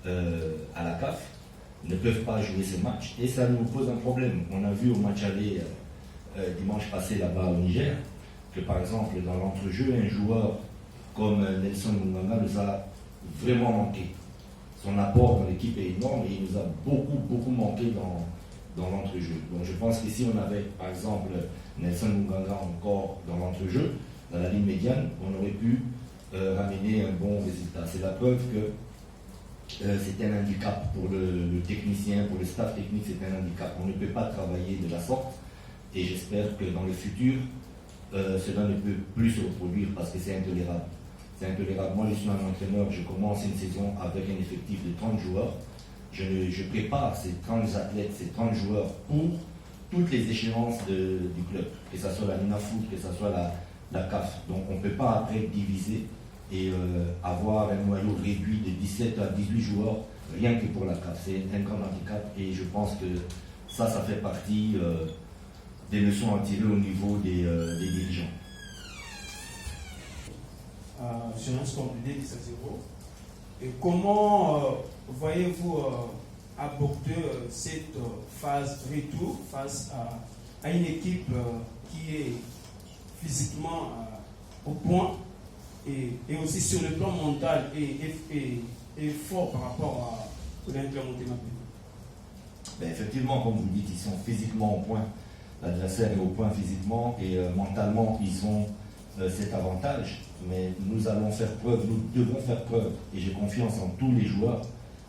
à la CAF ne peuvent pas jouer ce match et ça nous pose un problème. On a vu au match aller dimanche passé là-bas au Niger que par exemple dans l'entrejeu, un joueur comme Nelson Munganga nous a vraiment manqué. Son apport dans l'équipe est énorme et il nous a beaucoup manqué dans l'entrejeu. Donc je pense que si on avait par exemple Nelson Munganga encore dans l'entrejeu, dans la ligne médiane, on aurait pu ramener un bon résultat. C'est la preuve que c'est un handicap pour le technicien, pour le staff technique, c'est un handicap. On ne peut pas travailler de la sorte et j'espère que dans le futur, cela ne peut plus se reproduire parce que c'est intolérable. C'est intolérable. Moi, je suis un entraîneur, je commence une saison avec un effectif de 30 joueurs. Je prépare ces 30 athlètes, ces 30 joueurs pour toutes les échéances du club, que ce soit la Ninafoot, que ce soit la CAF. Donc on ne peut pas après diviser et avoir un noyau réduit de 17 à 18 joueurs rien que pour la CAF. C'est un grand handicap et je pense que ça fait partie des leçons à tirer au niveau des dirigeants. Jeunesse combinée 10 à 0. Et comment voyez-vous aborder cette phase retour face à une équipe qui est physiquement au point et aussi sur le plan mental et fort par rapport à l'Inter Monténégro? Effectivement, comme vous dites, ils sont physiquement au point. L'adversaire est au point physiquement et mentalement, ils ont cet avantage. Mais nous allons faire preuve, nous devons faire preuve. Et j'ai confiance en tous les joueurs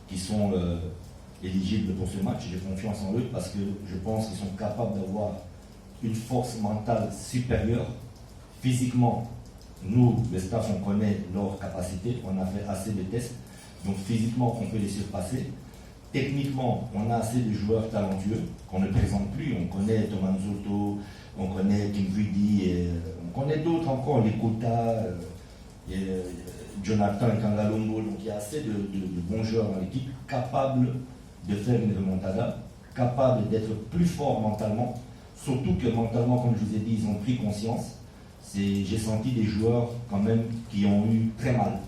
qui sont éligibles pour ce match. J'ai confiance en eux parce que je pense qu'ils sont capables d'avoir une force mentale supérieure. Physiquement, nous, le staff, on connaît leurs capacités. On a fait assez de tests. Donc physiquement, on peut les surpasser. Techniquement, on a assez de joueurs talentueux qu'on ne présente plus. On connaît Thomas Nzoto, on connaît Kim Vridi, on connaît d'autres encore, les Kota, Jonathan Kangalombo. Donc il y a assez de bons joueurs dans l'équipe capables de faire une remontada, capables d'être plus forts mentalement. Surtout que mentalement, comme je vous ai dit, ils ont pris conscience. J'ai senti des joueurs quand même qui ont eu très mal,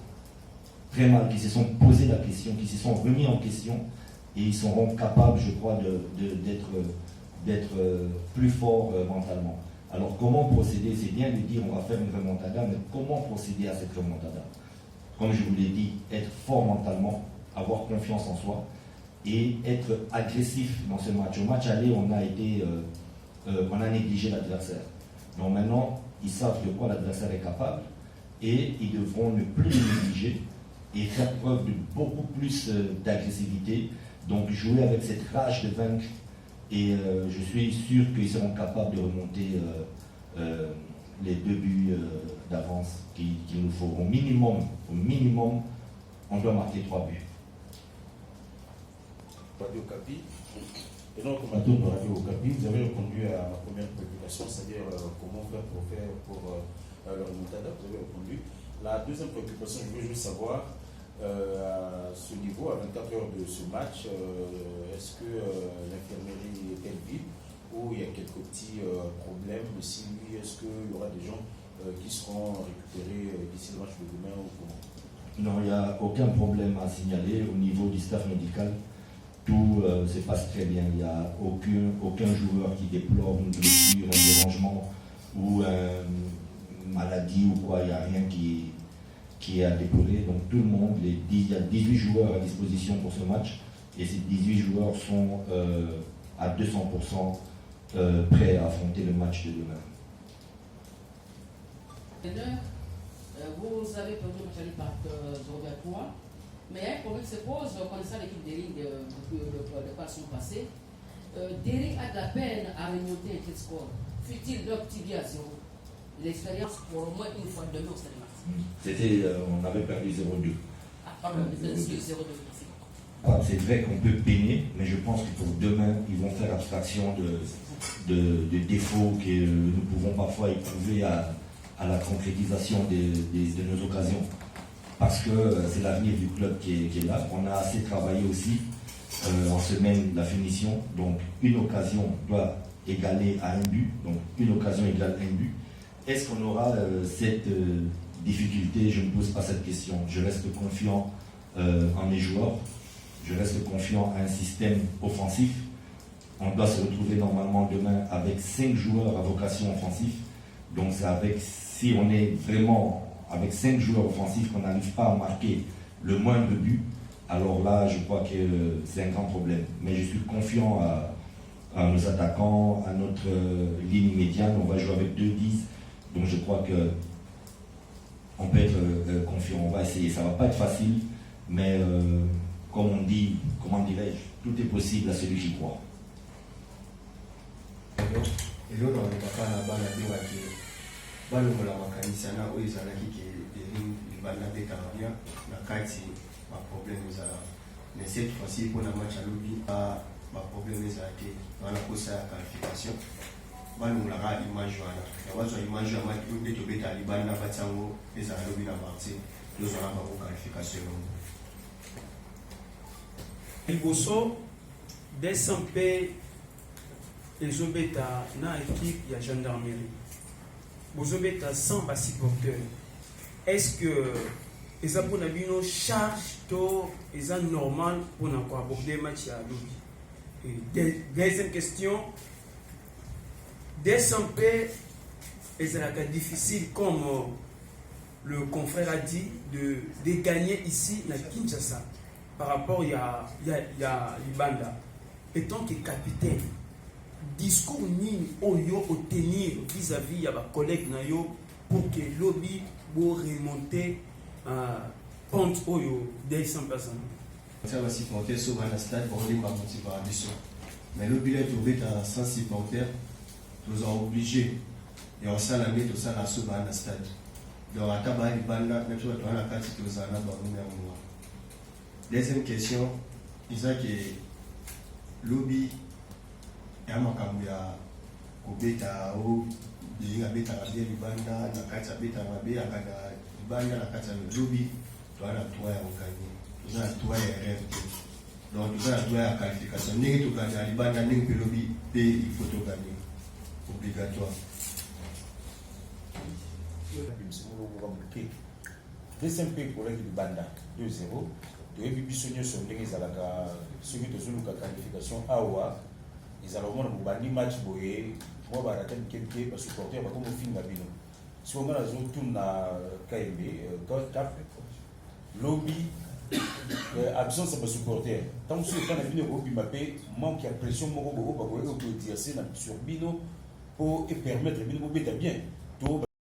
qui se sont posé la question, qui se sont remis en question. Et ils seront capables, je crois, d'être plus forts mentalement. Alors comment procéder? C'est bien de dire on va faire une remontada, mais comment procéder à cette remontada? Comme je vous l'ai dit, être fort mentalement, avoir confiance en soi et être agressif dans ce match. Au match aller, on a négligé l'adversaire. Donc maintenant, ils savent de quoi l'adversaire est capable et ils devront ne plus le négliger et faire preuve de beaucoup plus d'agressivité. Donc jouer avec cette rage de vaincre et je suis sûr qu'ils seront capables de remonter les 2 buts d'avance qu'il nous faut. Au minimum, on doit marquer 3 buts. Radio Okapi. Et donc, au matin de Radio Okapi, vous avez répondu à ma première préoccupation, c'est-à-dire comment faire pour le remontada. Vous avez répondu. La deuxième préoccupation, je veux juste savoir, à ce niveau, à 24 heures de ce match, est-ce que l'infirmerie est-elle vide ou il y a quelques petits problèmes? Si oui, est-ce qu'il y aura des gens qui seront récupérés d'ici le match de demain ou comment? Non, il n'y a aucun problème à signaler au niveau du staff médical. Tout se passe très bien. Il n'y a aucun joueur qui déplore une blessure, un dérangement ou une maladie ou quoi. Il n'y a rien qui est à déplorer. Donc tout le monde, il y a 18 joueurs à disposition pour ce match et ces 18 joueurs sont à 200% prêts à affronter le match de demain. Vous avez perdu le match par 0-3, mais il y a un problème qui se pose connaissant l'équipe d'Eric depuis le passé passé. Derrick a de la peine à remonter un tel score. Fut-il leur petit à 0? L'expérience pour au moins une fois demain au Stade Marseille. On avait perdu 0-2. Ah, pardon, 0-2. C'est vrai qu'on peut peiner, mais je pense que pour demain, ils vont faire abstraction de défauts que nous pouvons parfois éprouver à la concrétisation de nos occasions. Parce que c'est l'avenir du club qui est là. On a assez travaillé aussi en semaine la finition. Donc une occasion doit égaler à un but. Donc une occasion égale un but. Est-ce qu'on aura cette difficulté? Je ne pose pas cette question. Je reste confiant en mes joueurs. Je reste confiant à un système offensif. On doit se retrouver normalement demain avec 5 joueurs à vocation offensive. Donc c'est avec, si on est vraiment avec 5 joueurs offensifs qu'on n'arrive pas à marquer le moindre but, alors là je crois que c'est un grand problème. Mais je suis confiant à nos attaquants, à notre ligne médiane. On va jouer avec 2-10. Donc je crois que on peut être confiant, on va essayer. Ça ne va pas être facile, mais comme on dit, comment dirais-je, tout est possible à celui qui croit. Et l'autre, on est pas là-bas, balongola makanisa na oyo ezalaki ke libanda betarabia na kati baproblème ezala mais cette fois-ci mpona match alobi baproblème ezala te wana kosa ya qualification balongolaka image wana ya bazwa image ya match oyo nde tobeta libanda batiango ezala lobi na marti tozwaka bango qualification yango liboso desa mpe ezobeta na équipe ya gendarmerie bozobeta sans bas supporteurs. Est-ce que eza mpona bino charge to eza normal mpona koaborder match ya lobi? Deuxième question, desa mpe ezalaka difficile comme le confrère a dit de gagner ici na Kinshasa par rapport ya libanda. Étant que capitaine, discours nini oyo obtenir vis-à-vis ya ba collègue na yo pour que lobby bo remonter pente oyo des 100 personnes. Ça va supporter sur un stade pour les motivation. Mais le bilan est à 100 supporters, nous sommes obligés et on s'en a mis tout ça là sur un stade. Donc à tabac les balles là, même si on a la carte que nous avons dans. Deuxième question, il y a que lobby ya makambo ya kobeta o bilinga beta rabia libanda na kati ya beta rabia kana libanda na kati ya lobby toana toa ya okani toza toa ya rêve donc toza toa ya qualification ndenge tokana libanda ndenge pe lobby pe il faut to gagner obligatoire deuxième pays pour l'équipe libanda 2-0 toyebi biso nyonso ndenge ezalaka soki tozoluka qualification awa ezala komona bobandi match boye mwa barata mike basupporter bakomi ofinga bino si onga nazotuna kmb caf lobi absence ya basupporter ntango soki epa na bino ekobima mpe manque ya pression moko boye bakoki koexerce sur bino mpo epermettre bino bobeta bien to